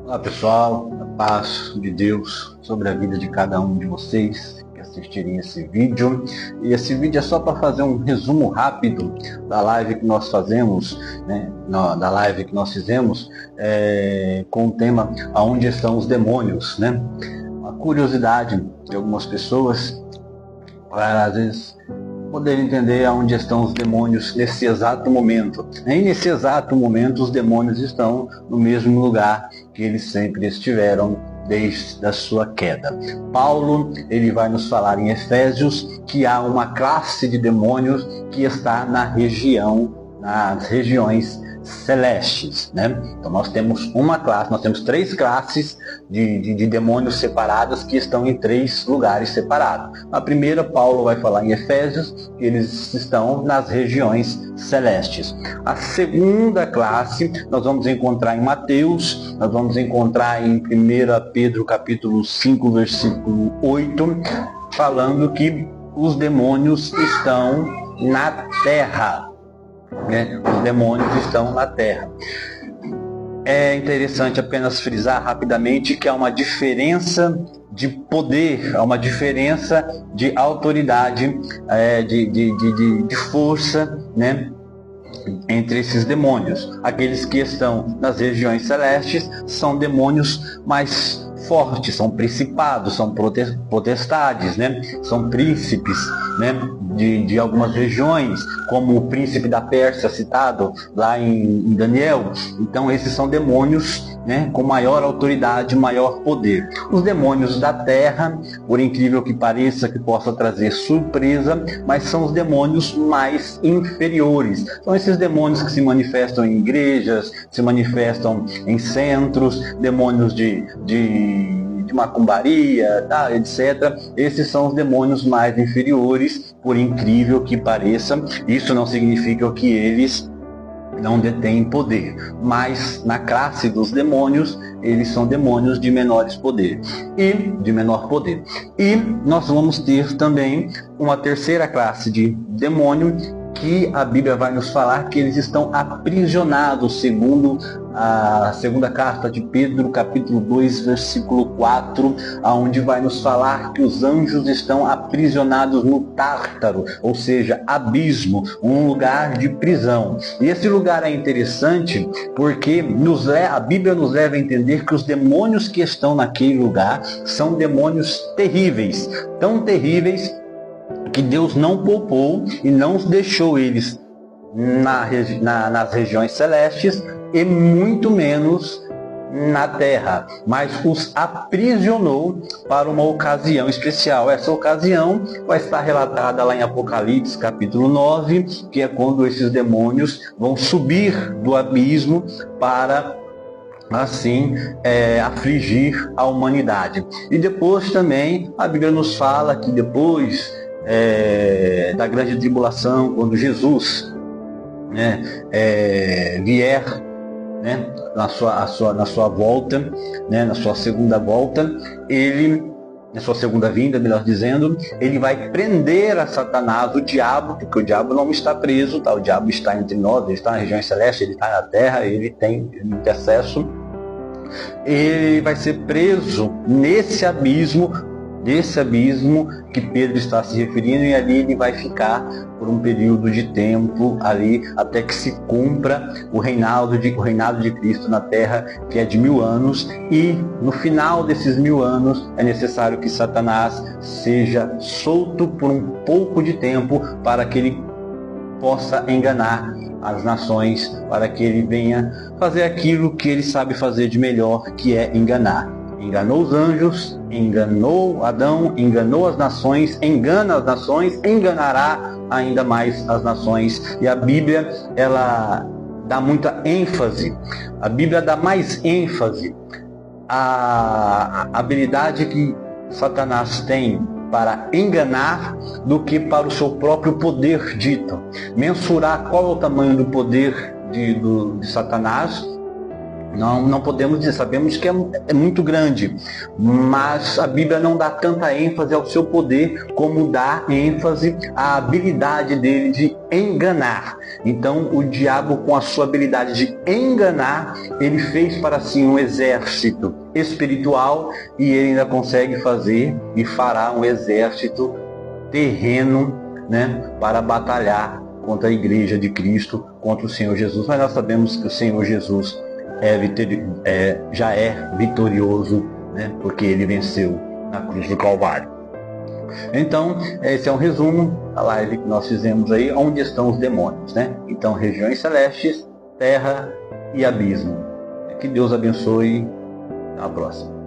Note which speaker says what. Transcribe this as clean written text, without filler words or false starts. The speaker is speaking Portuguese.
Speaker 1: Olá pessoal, a paz de Deus sobre a vida de cada um de vocês que assistirem esse vídeo. E esse vídeo é só para fazer um resumo rápido da live que nós fazemos, né? Da live que nós fizemos com o tema Aonde estão os demônios, né? Uma curiosidade de algumas pessoas para às vezes poder entender aonde estão os demônios nesse exato momento. Nem nesse exato momento os demônios estão no mesmo lugar que eles sempre estiveram desde a sua queda. Paulo, ele vai nos falar em Efésios que há uma classe de demônios que está nas regiões celestes, né? Então nós temos uma classe, nós temos três classes de demônios separadas que estão em três lugares separados. A primeira, Paulo vai falar em Efésios, que eles estão nas regiões celestes. A segunda classe nós vamos encontrar em Mateus, nós vamos encontrar em 1 Pedro capítulo 5, versículo 8, falando que os demônios estão na terra. Os demônios estão na terra. É interessante apenas frisar rapidamente que há uma diferença de poder, há uma diferença de autoridade, de força, né, entre esses demônios. Aqueles que estão nas regiões celestes são demônios mais fortes, são principados, são potestades, né? São príncipes, né? De algumas regiões, como o príncipe da Pérsia citado lá em Daniel. Então esses são demônios, né, com maior autoridade, maior poder. Os demônios da terra, por incrível que pareça, que possa trazer surpresa, mas são os demônios mais inferiores. São esses demônios que se manifestam em igrejas, se manifestam em centros, demônios de macumbaria, tá, etc. Esses são os demônios mais inferiores, por incrível que pareça. Isso não significa que eles não detêm poder, mas na classe dos demônios, eles são demônios de menor poder. E nós vamos ter também uma terceira classe de demônio, que a Bíblia vai nos falar que eles estão aprisionados, segundo a segunda carta de Pedro, capítulo 2, versículo 4, onde vai nos falar que os anjos estão aprisionados no Tártaro, ou seja, abismo, um lugar de prisão. E esse lugar é interessante porque a Bíblia nos leva a entender que os demônios que estão naquele lugar são demônios terríveis, tão terríveis que Deus não poupou e não deixou eles nas regiões celestes e muito menos na terra, mas os aprisionou para uma ocasião especial. Essa ocasião vai estar relatada lá em Apocalipse capítulo 9, que é quando esses demônios vão subir do abismo para assim afligir a humanidade. E depois também a Bíblia nos fala que depois da grande tribulação, quando Jesus vier, né, na sua volta, né, na sua segunda volta, na sua segunda vinda, melhor dizendo, ele vai prender a Satanás, o diabo, porque o diabo não está preso, tá? O diabo está entre nós, ele está na região celeste, ele está na terra, ele tem acesso. Ele vai ser preso nesse abismo que Pedro está se referindo, e ali ele vai ficar por um período de tempo ali até que se cumpra o reinado de Cristo na terra, que é de 1000 anos, e no final desses 1000 anos é necessário que Satanás seja solto por um pouco de tempo para que ele possa enganar as nações, para que ele venha fazer aquilo que ele sabe fazer de melhor, que é enganar. Enganou os anjos, enganou Adão, enganou as nações, engana as nações, enganará ainda mais as nações. E a Bíblia, ela dá muita ênfase, a Bíblia dá mais ênfase à habilidade que Satanás tem para enganar do que para o seu próprio poder dito. Mensurar qual é o tamanho do poder de Satanás Não podemos dizer, sabemos que é muito grande, mas a Bíblia não dá tanta ênfase ao seu poder como dá ênfase à habilidade dele de enganar. Então o diabo, com a sua habilidade de enganar, ele fez para si um exército espiritual, e ele ainda consegue fazer e fará um exército terreno, né, para batalhar contra a igreja de Cristo, contra o Senhor Jesus. Mas nós sabemos que o Senhor Jesus já é vitorioso, né, porque ele venceu na cruz do Calvário. Então, esse é um resumo da live que nós fizemos aí, onde estão os demônios, né? Então, regiões celestes, terra e abismo. Que Deus abençoe. Até a próxima.